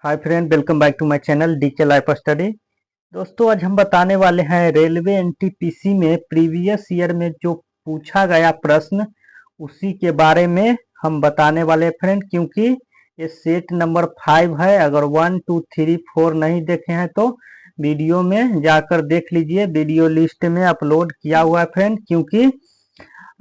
Hi friend, welcome back to my channel DK life study. दोस्तों, आज हम बताने वाले हैं रेलवे एनटीपीसी में प्रीवियस ईयर में जो पूछा गया प्रश्न उसी के बारे में हम बताने वाले हैं फ्रेंड। क्योंकि ये सेट नंबर 5 है। अगर 1 2 3 4 नहीं देखे हैं तो वीडियो में जाकर देख लीजिए, वीडियो लिस्ट में अपलोड किया हुआ है फ्रेंड। क्योंकि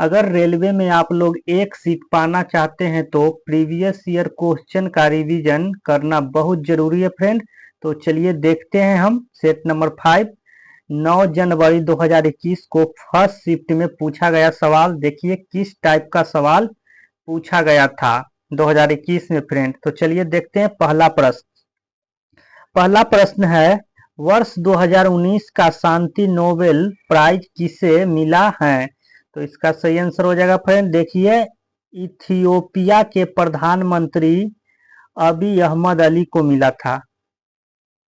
अगर रेलवे में आप लोग एक सीट पाना चाहते हैं तो प्रीवियस ईयर क्वेश्चन का रिवीजन करना बहुत जरूरी है फ्रेंड। तो चलिए देखते हैं हम सेट नंबर 5। 9 जनवरी 2021 को फर्स्ट शिफ्ट में पूछा गया सवाल। देखिए किस टाइप का सवाल पूछा गया था 2021 में फ्रेंड। तो चलिए देखते हैं पहला प्रश्न। पहला प्रश्न है, वर्ष 2019 का शांति नोबेल प्राइज किसे मिला है? तो इसका सही आंसर हो जाएगा फ्रेंड। देखिए, इथियोपिया के प्रधानमंत्री अबी अहमद अली को मिला था।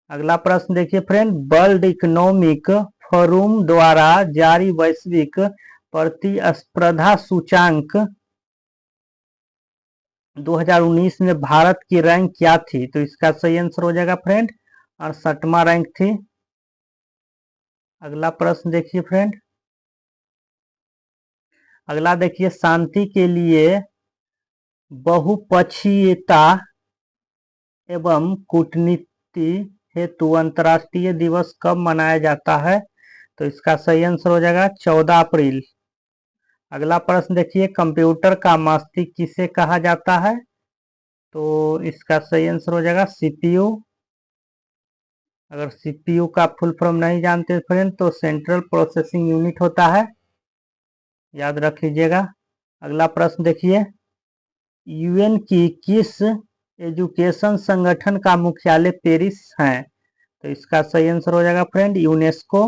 अगला प्रश्न देखिए फ्रेंड, वर्ल्ड इकोनॉमिक फोरम द्वारा जारी वैश्विक प्रतिस्पर्धा सूचांक 2019 में भारत की रैंक क्या थी? तो इसका सही आंसर हो जाएगा फ्रेंड 68वां रैंक थी। अगला प्रश्न देखिए फ्रेंड, अगला देखिए, शांति के लिए बहुपक्षीयता एवं कूटनीति हेतु अंतर्राष्ट्रीय दिवस कब मनाया जाता है? तो इसका सही आंसर हो जाएगा 14 अप्रैल। अगला प्रश्न देखिए, कंप्यूटर का मस्तिष्क किसे कहा जाता है? तो इसका सही आंसर हो जाएगा सीपीयू। अगर सीपीयू का फुल फॉर्म नहीं जानते फ्रेंड तो सेंट्रल प्रोसेसिंग यूनिट होता है, याद रख लीजिएगा। अगला प्रश्न देखिए, यूएन की किस एजुकेशन संगठन का मुख्यालय पेरिस है? तो इसका सही आंसर हो जाएगा फ्रेंड यूनेस्को।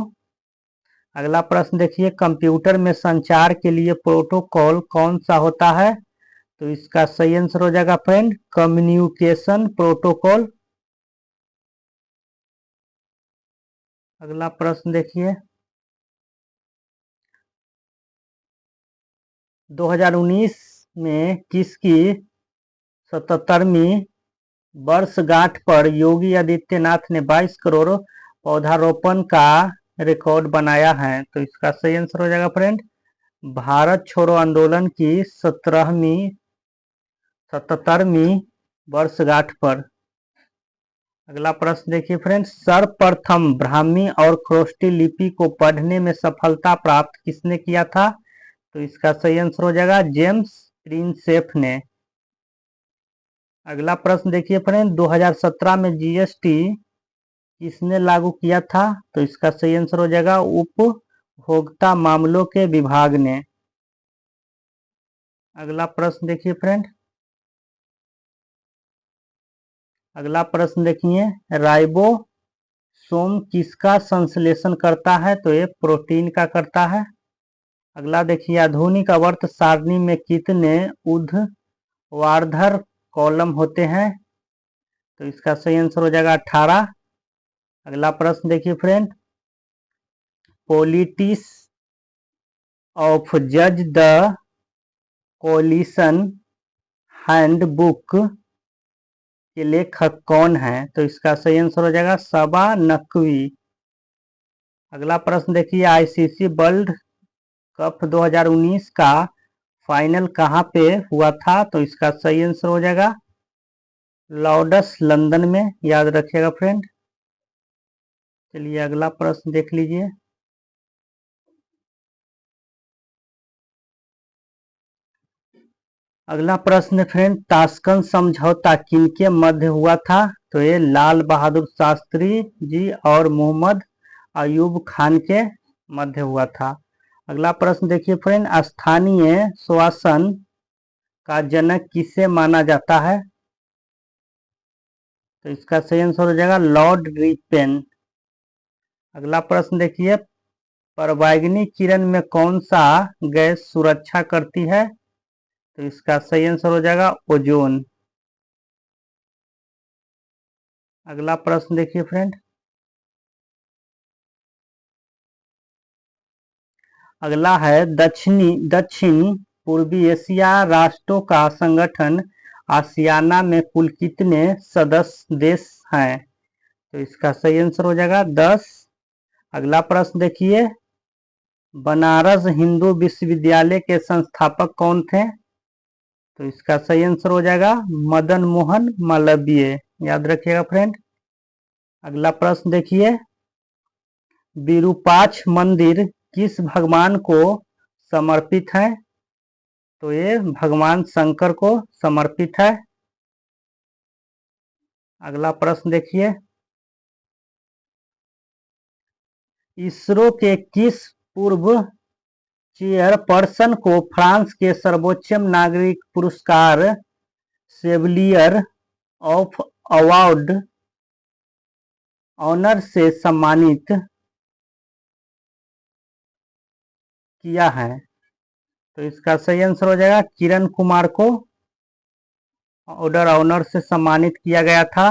अगला प्रश्न देखिए, कंप्यूटर में संचार के लिए प्रोटोकॉल कौन सा होता है? तो इसका सही आंसर हो जाएगा फ्रेंड कम्युनिकेशन प्रोटोकॉल। अगला प्रश्न देखिए, 2019 में किसकी 77वीं वर्षगांठ पर योगी आदित्यनाथ ने 22 करोड़ पौधारोपण का रिकॉर्ड बनाया है? तो इसका सही आंसर हो जाएगा फ्रेंड भारत छोड़ो आंदोलन की 77वीं वर्षगांठ पर। अगला प्रश्न देखिए फ्रेंड, सर्वप्रथम ब्राह्मी और खरोष्टी लिपि को पढ़ने में सफलता प्राप्त किसने किया था? तो इसका सही आंसर हो जाएगा जेम्स प्रिंसेप ने। अगला प्रश्न देखिए फ्रेंड, 2017 में जीएसटी किसने लागू किया था? तो इसका सही आंसर हो जाएगा उपभोक्ता मामलों के विभाग ने। अगला प्रश्न देखिए फ्रेंड, अगला प्रश्न देखिए, राइबोसोम किसका संश्लेषण करता है? तो ये प्रोटीन का करता है। अगला देखिए, आधुनिक आवर्त सारणी में कितने ऊर्ध्वाधर कॉलम होते हैं? तो इसका सही आंसर हो जाएगा 18। अगला प्रश्न देखिए फ्रेंड, पॉलिटिक्स ऑफ जज द कोलिशन हैंडबुक के लेखक कौन है? तो इसका सही आंसर हो जाएगा सबा नकवी। अगला प्रश्न देखिए, आईसीसी वर्ल्ड कप 2019 का फाइनल कहाँ पे हुआ था? तो इसका सही आंसर हो जाएगा लॉर्ड्स लंदन में, याद रखिएगा फ्रेंड। चलिए अगला प्रश्न देख लीजिए, अगला प्रश्न फ्रेंड, ताशकंद समझौता किनके मध्य हुआ था? तो ये लाल बहादुर शास्त्री जी और मोहम्मद अयूब खान के मध्य हुआ था। अगला प्रश्न देखिए फ्रेंड, स्थानीय शासन का जनक किसे माना जाता है? तो इसका सही आंसर हो जाएगा लॉर्ड रिपेन। अगला प्रश्न देखिए, पराबैंगनी किरण में कौन सा गैस सुरक्षा करती है? तो इसका सही आंसर हो जाएगा ओजोन। अगला प्रश्न देखिए फ्रेंड, अगला है दक्षिण पूर्वी एशिया राष्ट्रों का संगठन आसियाना में कुल कितने सदस्य देश हैं? तो इसका सही आंसर हो जाएगा 10। अगला प्रश्न देखिए, बनारस हिंदू विश्वविद्यालय के संस्थापक कौन थे? तो इसका सही आंसर हो जाएगा मदन मोहन मालवीय। याद रखिएगा फ्रेंड। अगला प्रश्न देखिए, विरूपाक्ष मंदिर किस भगवान को समर्पित है? तो ये भगवान शंकर को समर्पित है। अगला प्रश्न देखिए, इसरो के किस पूर्व चेयरपर्सन को फ्रांस के सर्वोच्च नागरिक पुरस्कार शेवलियर ऑफ अवार्ड ऑनर से सम्मानित किया है? तो इसका सही आंसर हो जाएगा किरण कुमार को ऑर्डर ऑनर से सम्मानित किया गया था।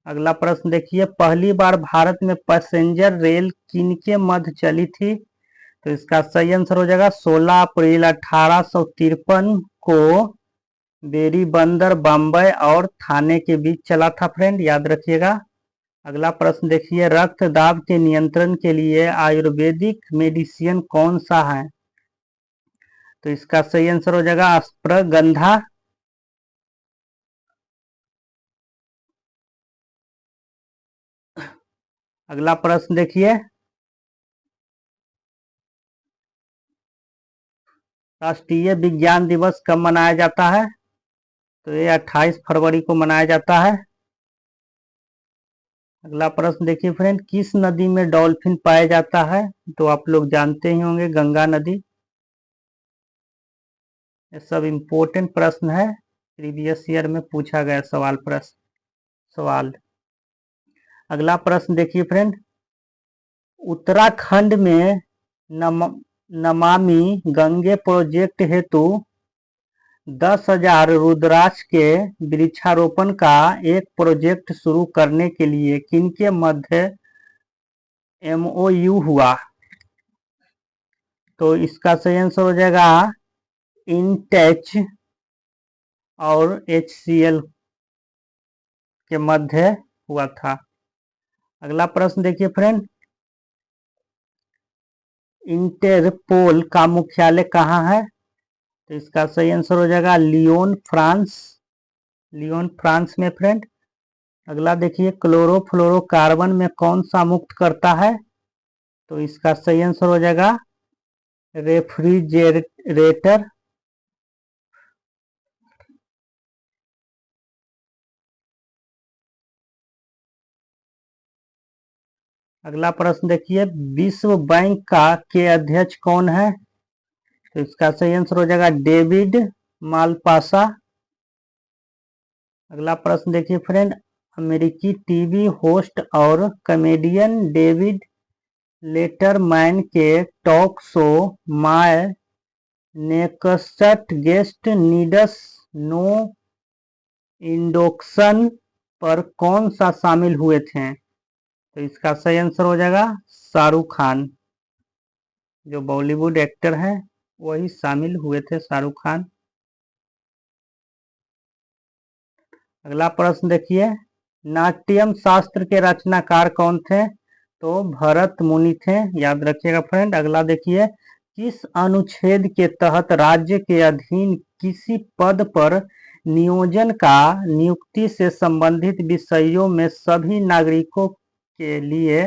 अगला प्रश्न देखिए, पहली बार भारत में पैसेंजर रेल किनके मध्य चली थी? तो इसका सही आंसर हो जाएगा 16 अप्रैल 1853 को बेरी बंदर बम्बई और थाने के बीच चला था फ्रेंड। याद रखिएगा। अगला प्रश्न देखिए, रक्त दाब के नियंत्रण के लिए आयुर्वेदिक मेडिसिन कौन सा है? तो इसका सही आंसर हो जाएगा अश्वगंधा। अगला प्रश्न देखिए, राष्ट्रीय विज्ञान दिवस कब मनाया जाता है? तो ये 28 फरवरी को मनाया जाता है। अगला प्रश्न देखिए फ्रेंड, किस नदी में डॉल्फिन पाया जाता है? तो आप लोग जानते ही होंगे, गंगा नदी। ये सब इम्पोर्टेंट प्रश्न है, प्रीवियस ईयर में पूछा गया सवाल। अगला प्रश्न देखिए फ्रेंड, उत्तराखंड में नमामि गंगे प्रोजेक्ट हेतु 10,000 रुद्राक्ष के वृक्षारोपण का एक प्रोजेक्ट शुरू करने के लिए किनके मध्य MOU हुआ? तो इसका सही आंसर हो जाएगा इंटेच और HCL के मध्य हुआ था। अगला प्रश्न देखिए फ्रेंड, इंटरपोल का मुख्यालय कहाँ है? तो इसका सही आंसर हो जाएगा लियोन फ्रांस में फ्रेंड। अगला देखिए, क्लोरोफ्लोरोकार्बन में कौन सा मुक्त करता है? तो इसका सही आंसर हो जाएगा रेफ्रिजरेटर। अगला प्रश्न देखिए, विश्व बैंक के अध्यक्ष कौन है? तो इसका सही आंसर हो जाएगा डेविड मालपासा। अगला प्रश्न देखिए फ्रेंड, अमेरिकी टीवी होस्ट और कॉमेडियन डेविड लेटरमैन के talk show my next guest needs no introduction पर कौन सा शामिल हुए थे? तो इसका सही आंसर हो जाएगा शाहरुख खान। जो बॉलीवुड एक्टर हैं वही शामिल हुए थे, शाहरुख खान। अगला प्रश्न देखिए, नाट्यम शास्त्र के रचनाकार कौन थे? तो भरत मुनि थे। याद रखिएगा फ्रेंड। अगला देखिए, किस अनुच्छेद के तहत राज्य के अधीन किसी पद पर नियोजन का नियुक्ति से संबंधित विषयों में सभी नागरिकों के लिए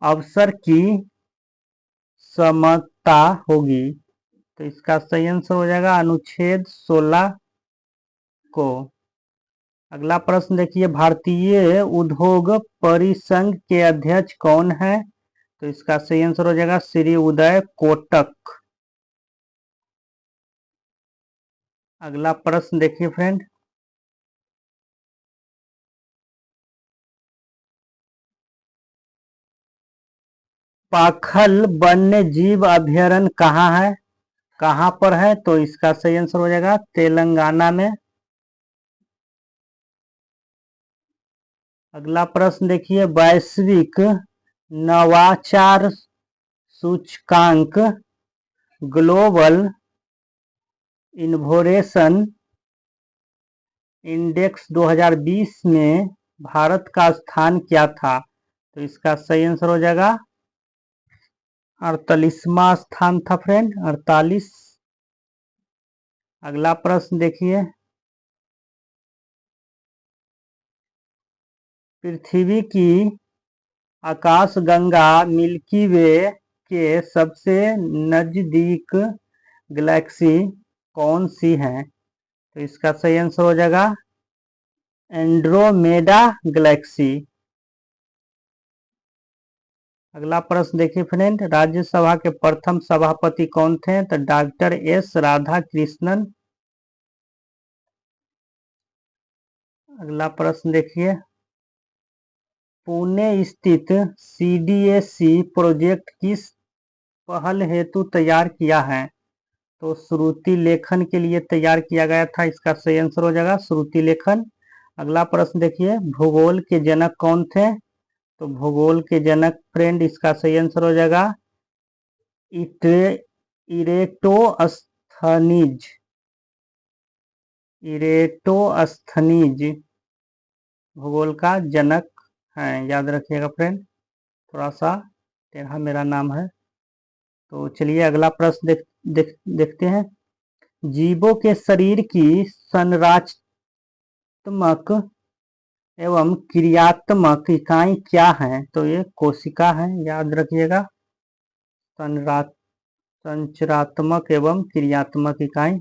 अवसर की समता होगी? तो इसका सही आंसर हो जाएगा अनुच्छेद 16 को। अगला प्रश्न देखिए, भारतीय उद्योग परिसंघ के अध्यक्ष कौन है? तो इसका सही आंसर हो जाएगा श्री उदय कोटक। अगला प्रश्न देखिए फ्रेंड, पाखल वन्य जीव अभयारण्य कहाँ पर है? तो इसका सही आंसर हो जाएगा तेलंगाना में। अगला प्रश्न देखिए, वैश्विक नवाचार सूचकांक ग्लोबल इनोवेशन इंडेक्स 2020 में भारत का स्थान क्या था? तो इसका सही आंसर हो जाएगा 48वां स्थान था फ्रेंड, 48। अगला प्रश्न देखिए, पृथ्वी की आकाशगंगा मिल्की वे के सबसे नजदीक गैलेक्सी कौन सी है? तो इसका सही आंसर हो जाएगा एंड्रोमेडा गैलेक्सी। अगला प्रश्न देखिए फ्रेंड, राज्यसभा के प्रथम सभापति कौन थे? तो डॉक्टर एस राधा कृष्णन। अगला प्रश्न देखिए, पुणे स्थित सीडीएससी प्रोजेक्ट किस पहल हेतु तैयार किया है? तो श्रुति लेखन के लिए तैयार किया गया था, इसका सही आंसर हो जाएगा श्रुति लेखन। अगला प्रश्न देखिए, भूगोल के जनक कौन थे? तो भूगोल के जनक फ्रेंड, इसका सही आंसर हो जाएगा इरेटोस्थनीज। इरेटोस्थनीज भूगोल का जनक है, याद रखिएगा फ्रेंड, थोड़ा सा टेढ़ा मेरा नाम है। तो चलिए अगला प्रश्न देखते हैं, जीवों के शरीर की संरचनात्मक एवं क्रियात्मक इकाई क्या है? तो ये कोशिका है, याद रखिएगा, संरचनात्मक एवं क्रियात्मक इकाई।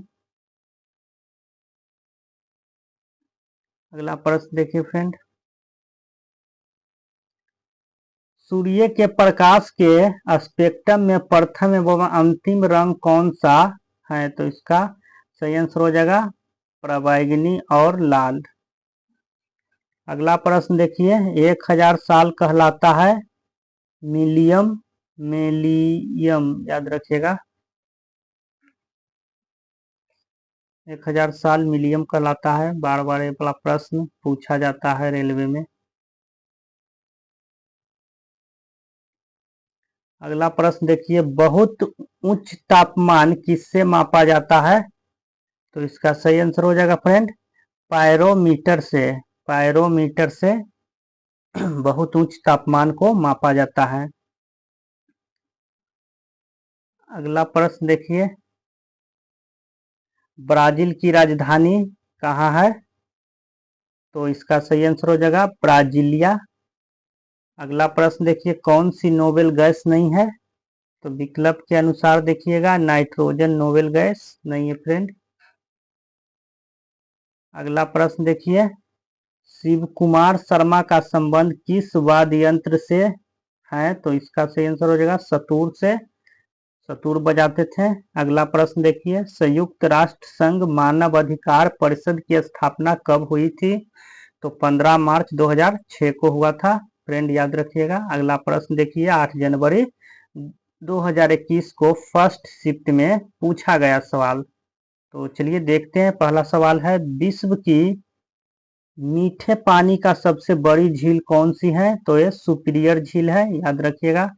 अगला प्रश्न देखिए फ्रेंड, सूर्य के प्रकाश के स्पेक्ट्रम में प्रथम एवं अंतिम रंग कौन सा है? तो इसका सही आंसर हो जाएगा प्रबंगिनी और लाल। अगला प्रश्न देखिए, 1000 साल कहलाता है मिलियम, मिलियम याद रखिएगा, 1000 साल मिलियम कहलाता है। बार बार ये वाला प्रश्न पूछा जाता है रेलवे में। अगला प्रश्न देखिए, बहुत उच्च तापमान किससे मापा जाता है? तो इसका सही आंसर हो जाएगा फ्रेंड पायरोमीटर से। पायरोमीटर से बहुत उच्च तापमान को मापा जाता है। अगला प्रश्न देखिए, ब्राजील की राजधानी कहाँ है? तो इसका सही आंसर हो जाएगा ब्राजीलिया। अगला प्रश्न देखिए, कौन सी नोबेल गैस नहीं है? तो विकल्प के अनुसार देखिएगा, नाइट्रोजन नोबेल गैस नहीं है फ्रेंड। अगला प्रश्न देखिए, शिव कुमार शर्मा का संबंध किस वाद्य यंत्र से है? तो इसका सही आंसर हो जाएगा सतुर से, सतुर बजाते थे। अगला प्रश्न देखिए, संयुक्त राष्ट्र संघ मानव अधिकार परिषद की स्थापना कब हुई थी? तो 15 मार्च 2006 को हुआ था फ्रेंड, याद रखिएगा। अगला प्रश्न देखिए, 8 जनवरी 2021 को फर्स्ट शिफ्ट में पूछा गया सवाल। तो चलिए देखते हैं, पहला सवाल है, विश्व की मीठे पानी का सबसे बड़ी झील कौन सी है? तो ये सुपीरियर झील है, याद रखिएगा।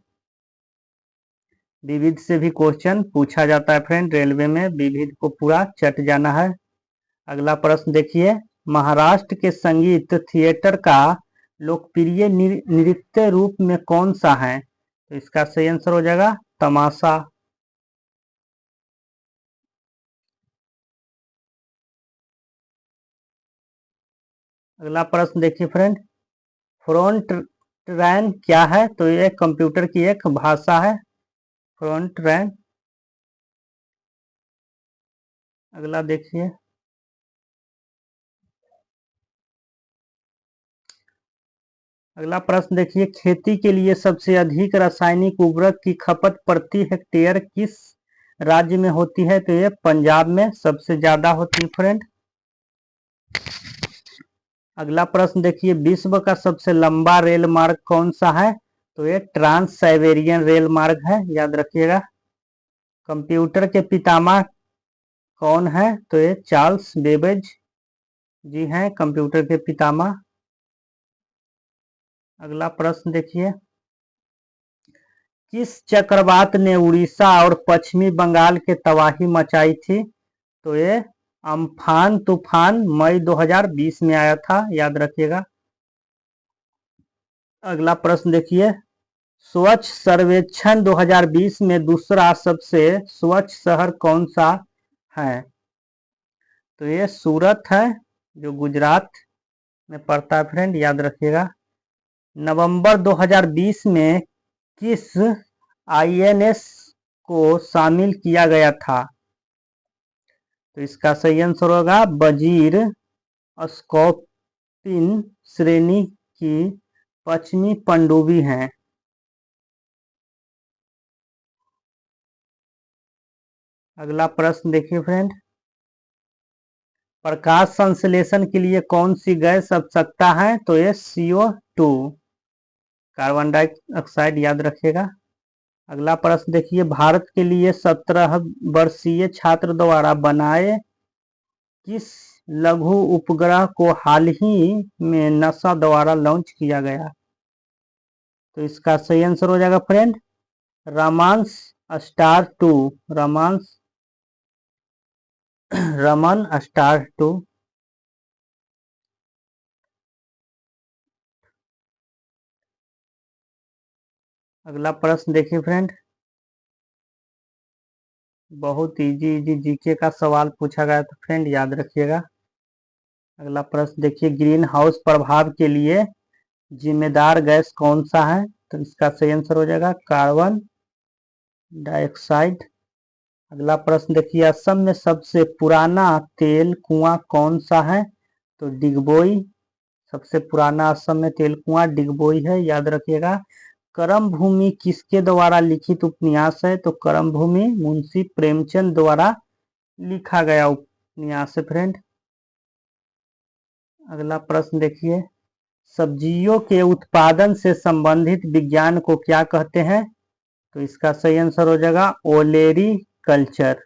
विविध से भी क्वेश्चन पूछा जाता है फ्रेंड रेलवे में, विविध को पूरा चट जाना है। अगला प्रश्न देखिए, महाराष्ट्र के संगीत थिएटर का लोकप्रिय नृत्य रूप में कौन सा है? तो इसका सही आंसर हो जाएगा तमाशा। अगला प्रश्न देखिए फ्रेंड, फ्रंट रैन क्या है? तो ये कंप्यूटर की एक भाषा है, फ्रंट रैन। अगला देखिए, अगला प्रश्न देखिए, खेती के लिए सबसे अधिक रासायनिक उर्वरक की खपत प्रति हेक्टेयर किस राज्य में होती है? तो ये पंजाब में सबसे ज्यादा होती है फ्रेंड। अगला प्रश्न देखिए, विश्व का सबसे लंबा रेल मार्ग कौन सा है? तो ये ट्रांस साइबेरियन रेल मार्ग है, याद रखिएगा। कंप्यूटर के पितामह कौन है? तो ये चार्ल्स बेबेज जी हैं कंप्यूटर के पितामह। अगला प्रश्न देखिए, किस चक्रवात ने उड़ीसा और पश्चिमी बंगाल के तबाही मचाई थी? तो ये अम्फान तूफान मई 2020 में आया था, याद रखिएगा। अगला प्रश्न देखिए, स्वच्छ सर्वेक्षण 2020 में दूसरा सबसे स्वच्छ शहर कौन सा है? तो ये सूरत है, जो गुजरात में पड़ता है फ्रेंड, याद रखिएगा। नवंबर 2020 में किस आईएनएस को शामिल किया गया था? तो इसका सही आंसर होगा वजीर स्कॉर्पिन श्रेणी की पश्चिमी पनडुब्बी है। अगला प्रश्न देखिए फ्रेंड, प्रकाश संश्लेषण के लिए कौन सी गैस आवश्यकता है? तो ये CO2, कार्बन डाइऑक्साइड, याद रखिएगा। अगला प्रश्न देखिए, भारत के लिए 17 वर्षीय छात्र द्वारा बनाए किस लघु उपग्रह को हाल ही में नासा द्वारा लॉन्च किया गया? तो इसका सही आंसर हो जाएगा friend Raman star 2, Raman star 2। अगला प्रश्न देखिए फ्रेंड, बहुत इजी जीके का सवाल पूछा गया था फ्रेंड, याद रखिएगा। अगला प्रश्न देखिए, ग्रीन हाउस प्रभाव के लिए जिम्मेदार गैस कौन सा है? तो इसका सही आंसर हो जाएगा कार्बन डाइऑक्साइड। अगला प्रश्न देखिए, असम में सबसे पुराना तेल कुआं कौन सा है? तो डिगबोई, सबसे पुराना असम में तेल कुआं डिगबोई है, याद रखिएगा। करम भूमि किसके द्वारा लिखित उपन्यास है? तो करम भूमि मुंशी प्रेमचंद द्वारा लिखा गया उपन्यास है फ्रेंड। अगला प्रश्न देखिए, सब्जियों के उत्पादन से संबंधित विज्ञान को क्या कहते हैं? तो इसका सही आंसर हो जाएगा ओलेरी कल्चर।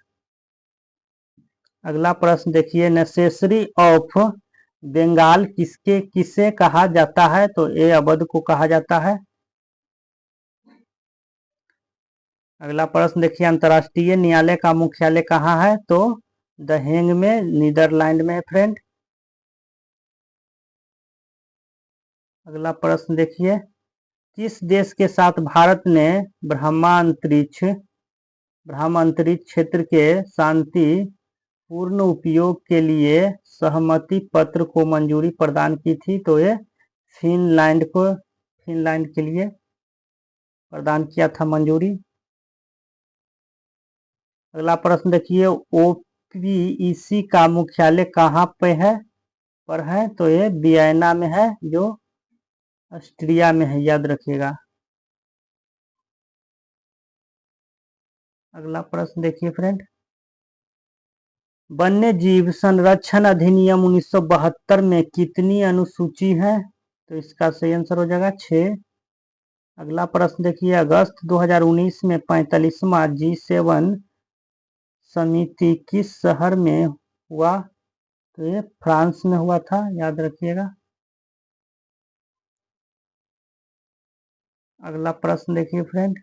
अगला प्रश्न देखिए, नेसेसरी ऑफ बंगाल किसे कहा जाता है? तो ए अवध को कहा जाता है। अगला प्रश्न देखिए, अंतर्राष्ट्रीय न्यायालय का मुख्यालय कहाँ है? तो द हेग में, नीदरलैंड में फ्रेंड। अगला प्रश्न देखिए, किस देश के साथ भारत ने ब्रह्मांतरिक्ष क्षेत्र के शांति पूर्ण उपयोग के लिए सहमति पत्र को मंजूरी प्रदान की थी? तो ये फिनलैंड के लिए प्रदान किया था मंजूरी। अगला प्रश्न देखिए, OPEC का मुख्यालय कहाँ पे है तो ये वियना में है, जो ऑस्ट्रिया में है, याद रखिएगा। अगला प्रश्न देखिए फ्रेंड, वन्य जीव संरक्षण अधिनियम 1972 में कितनी अनुसूची है? तो इसका सही आंसर हो जाएगा 6। अगला प्रश्न देखिए, अगस्त 2019 में 45वां G7 समिति किस शहर में हुआ? तो ये फ्रांस में हुआ था, याद रखिएगा। अगला प्रश्न देखिए फ्रेंड,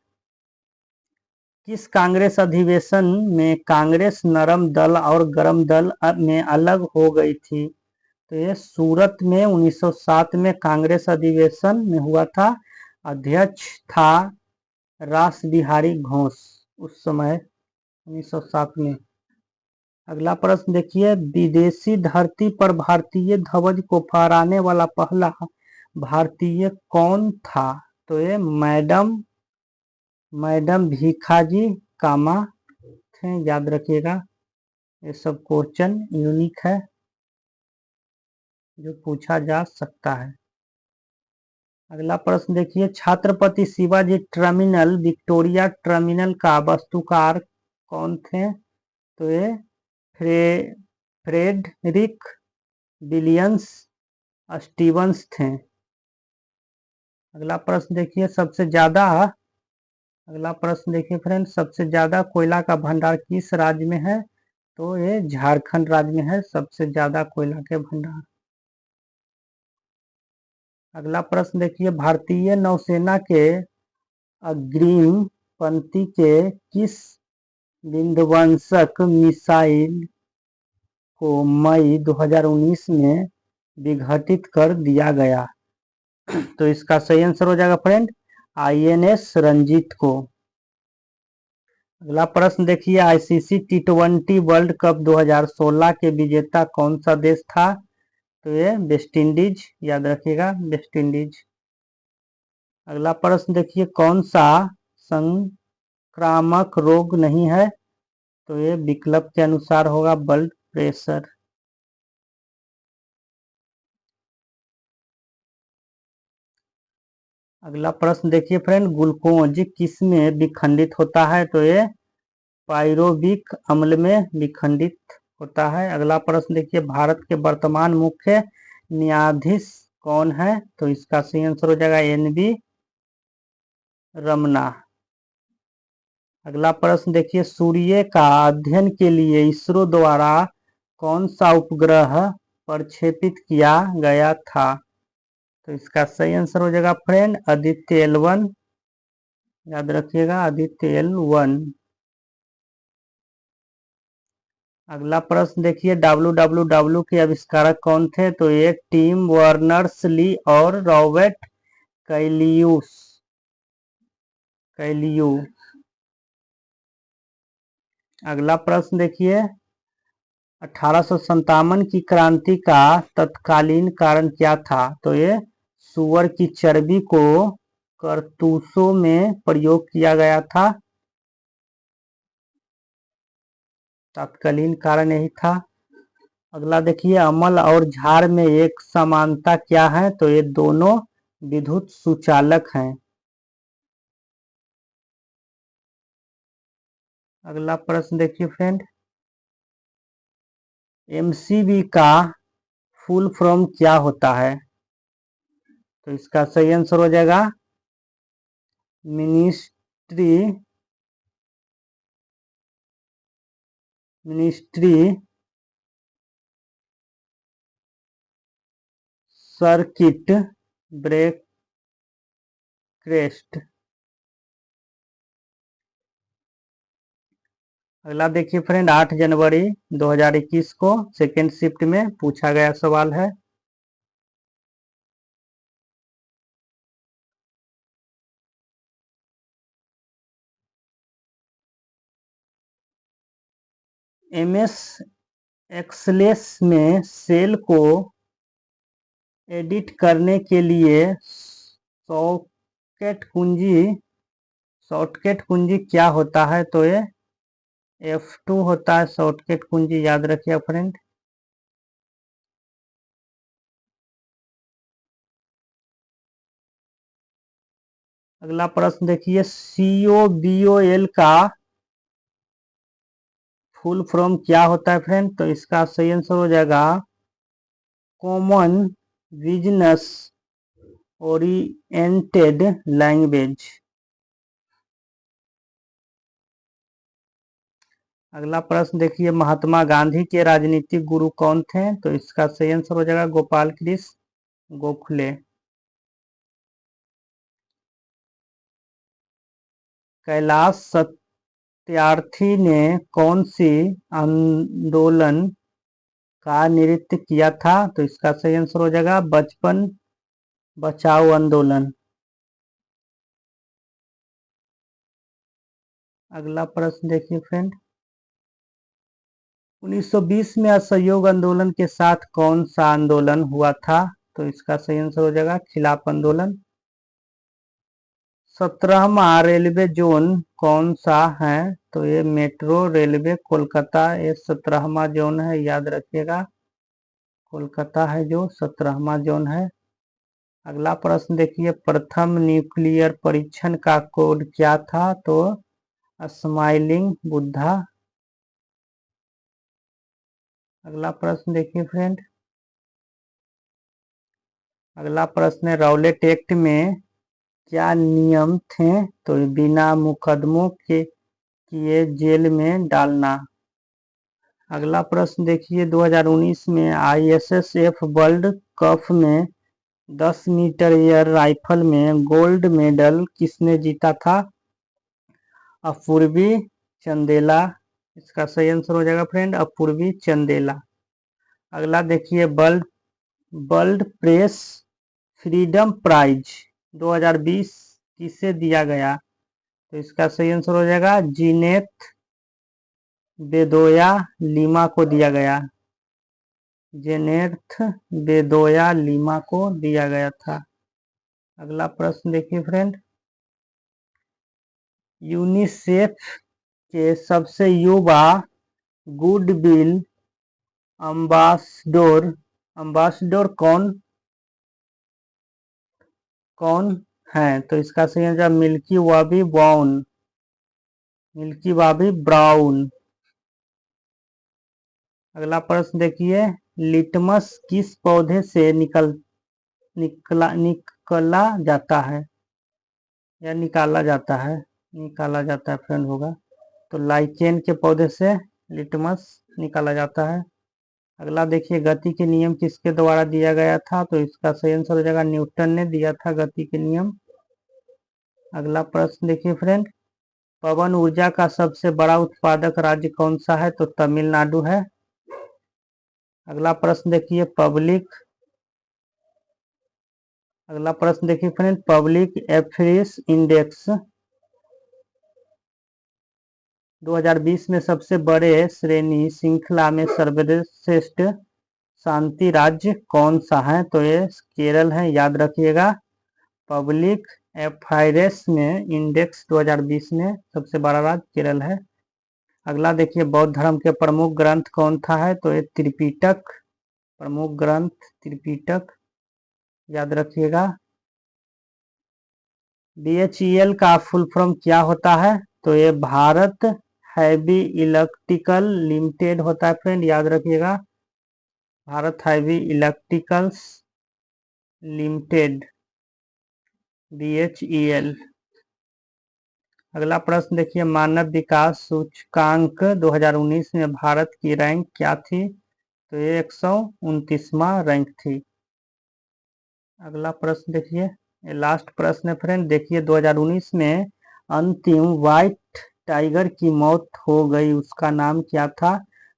किस कांग्रेस अधिवेशन में कांग्रेस नरम दल और गरम दल में अलग हो गई थी? तो ये सूरत में 1907 में कांग्रेस अधिवेशन में हुआ था। अध्यक्ष था रास बिहारी घोष उस समय 1907 में। अगला प्रश्न देखिए, विदेशी धरती पर भारतीय ध्वज को फहराने वाला पहला भारतीय कौन था? तो ये मैडम भीखाजी कामा थे, याद रखिएगा। ये सब क्वेश्चन यूनिक है जो पूछा जा सकता है। अगला प्रश्न देखिए, Chhatrapati Shivaji terminal Victoria terminal का वास्तुकार कौन थे? तो ये फ्रेडरिक विलियम्स स्टीवंस थे। अगला प्रश्न देखिए, फ्रेंड, सबसे ज्यादा कोयला का भंडार किस राज्य में है? तो ये झारखंड राज्य में है सबसे ज्यादा कोयला के भंडार। अगला प्रश्न देखिए, भारतीय नौसेना के अग्रिम पंक्ति के किस विध्वंसक मिसाइल को मई 2019 में विघटित कर दिया गया। तो इसका सही आंसर हो जाएगा फ्रेंड INS रंजीत को। अगला प्रश्न देखिए, ICC T20 वर्ल्ड कप 2016 के विजेता कौन सा देश था? तो ये वेस्ट इंडीज, याद रखिएगा वेस्ट इंडीज। अगला प्रश्न देखिए, कौन सा संक्रामक रोग नहीं है? तो ये विकल्प के अनुसार होगा ब्लड प्रेशर। अगला प्रश्न देखिए फ्रेंड, ग्लूकोज किस में विखंडित होता है? तो ये पायरोविक अम्ल में विखंडित होता है। अगला प्रश्न देखिए, भारत के वर्तमान मुख्य न्यायाधीश कौन है? तो इसका सही आंसर हो जाएगा NV रमना। अगला प्रश्न देखिए, सूर्य का अध्ययन के लिए इसरो द्वारा कौन सा उपग्रह प्रक्षेपित किया गया था? तो इसका सही आंसर हो जाएगा फ्रेंड आदित्य L1, याद रखिएगा आदित्य L1। अगला प्रश्न देखिए, WWW के आविष्कारक कौन थे? तो ये टिम बर्नर्स ली और रॉबर्ट कैलियू। अगला प्रश्न देखिए, 1857 की क्रांति का तत्कालीन कारण क्या था? तो ये सुअर की चर्बी को कारतूसों में प्रयोग किया गया था, तत्कालीन कारण यही था। अगला देखिए, अमल और झार में एक समानता क्या है? तो ये दोनों विद्युत सुचालक हैं। अगला प्रश्न देखिए फ्रेंड, MCV का फुल फॉर्म क्या होता है? तो इसका सही आंसर हो जाएगा मिनिस्ट्री सर्किट ब्रेकरेस्ट। अगला देखिए फ्रेंड, 8 जनवरी 2021 को सेकेंड शिफ्ट में पूछा गया सवाल है। MS एक्सेल में सेल को एडिट करने के लिए शॉर्टकट कुंजी क्या होता है? तो ये F2 होता है शॉर्टकट कुंजी, याद रखिए फ्रेंड। अगला प्रश्न देखिए, COBOL का फुल फॉर्म क्या होता है फ्रेंड? तो इसका सही आंसर हो जाएगा कॉमन बिजनेस ओरिएंटेड लैंग्वेज। अगला प्रश्न देखिए, महात्मा गांधी के राजनीतिक गुरु कौन थे? तो इसका सही आंसर हो जाएगा गोपाल कृष्ण गोखले। कैलाश सत्यार्थी ने कौन सी आंदोलन का नेतृत्व किया था? तो इसका सही आंसर हो जाएगा बचपन बचाओ आंदोलन। अगला प्रश्न देखिए फ्रेंड, 1920 में असहयोग आंदोलन के साथ कौन सा आंदोलन हुआ था? तो इसका सही आंसर हो जाएगा खिलाफ आंदोलन। 17वां रेलवे जोन कौन सा है? तो ये मेट्रो रेलवे कोलकाता ये 17वां जोन है, याद रखिएगा कोलकाता है जो 17वां जोन है। अगला प्रश्न देखिए, प्रथम न्यूक्लियर परीक्षण का कोड क्या था? तो स्माइलिंग बुद्धा। अगला प्रश्न देखिए फ्रेंड, अगला प्रश्न है रौलेट एक्ट में क्या नियम थे? तो बिना मुकदमों के किए जेल में डालना। अगला प्रश्न देखिए, 2019 में ISSF वर्ल्ड कप में 10 मीटर एयर राइफल में गोल्ड मेडल किसने जीता था? अपूर्वी चंदेला। इसका सही आंसर हो जाएगा फ्रेंड अपूर्वी चंदेला। अगला देखिए, वर्ल्ड प्रेस फ्रीडम प्राइज 2020 किसे दिया गया? तो इसका सही आंसर हो जाएगा जीनेथ बेदोया लिमा को दिया गया। जेनेथ बेदोया लिमा को दिया गया था। अगला प्रश्न देखिए फ्रेंड, यूनिसेफ के सबसे युवा गुडविल अम्बासडोर कौन कौन है? तो इसका सही आंसर मिल्की बॉबी ब्राउन। अगला प्रश्न देखिए, लिटमस किस पौधे से निकला जाता है या निकाला जाता है? निकाला जाता है फ्रेंड होगा। तो लाइकेन के पौधे से लिटमस निकाला जाता है। अगला देखिए, गति के नियम किसके द्वारा दिया गया था? तो इसका सही आंसर हो जाएगा न्यूटन ने दिया था गति के नियम। अगला प्रश्न देखिए फ्रेंड, पवन ऊर्जा का सबसे बड़ा उत्पादक राज्य कौन सा है? तो तमिलनाडु है। अगला प्रश्न देखिए, पब्लिक एफेयर्स इंडेक्स 2020 में सबसे बड़े श्रेणी श्रृंखला में सर्वश्रेष्ठ शांति राज्य कौन सा है? तो ये केरल है, याद रखिएगा। पब्लिक एफेयर्स में इंडेक्स 2020 में सबसे बड़ा राज्य केरल है। अगला देखिए, बौद्ध धर्म के प्रमुख ग्रंथ कौन सा है? तो ये त्रिपिटक, प्रमुख ग्रंथ त्रिपिटक, याद रखिएगा। BHEL का फुल फॉर्म क्या होता है? तो ये भारत हैवी इलेक्ट्रिकल लिमिटेड होता है फ्रेंड, याद रखिएगा। Bharat heavy electricals limited, BHEL। अगला प्रश्न देखिए, मानव विकास सूचकांक 2019 में भारत की रैंक क्या थी? तो ये 129वां रैंक थी। अगला प्रश्न देखिए, ये लास्ट प्रश्न है फ्रेंड। देखिए, 2019 में अंतिम व्हाइट टाइगर की मौत हो गई, उसका नाम क्या था?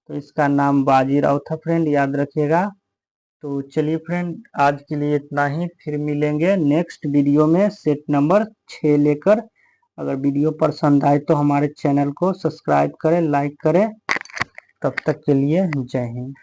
तो इसका नाम बाजीराव था फ्रेंड, याद रखिएगा। तो चलिए फ्रेंड, आज के लिए इतना ही, फिर मिलेंगे नेक्स्ट वीडियो में सेट नंबर 6 लेकर। अगर वीडियो पसंद आए तो हमारे चैनल को सब्सक्राइब करें, लाइक करें। तब तक के लिए जय हिंद।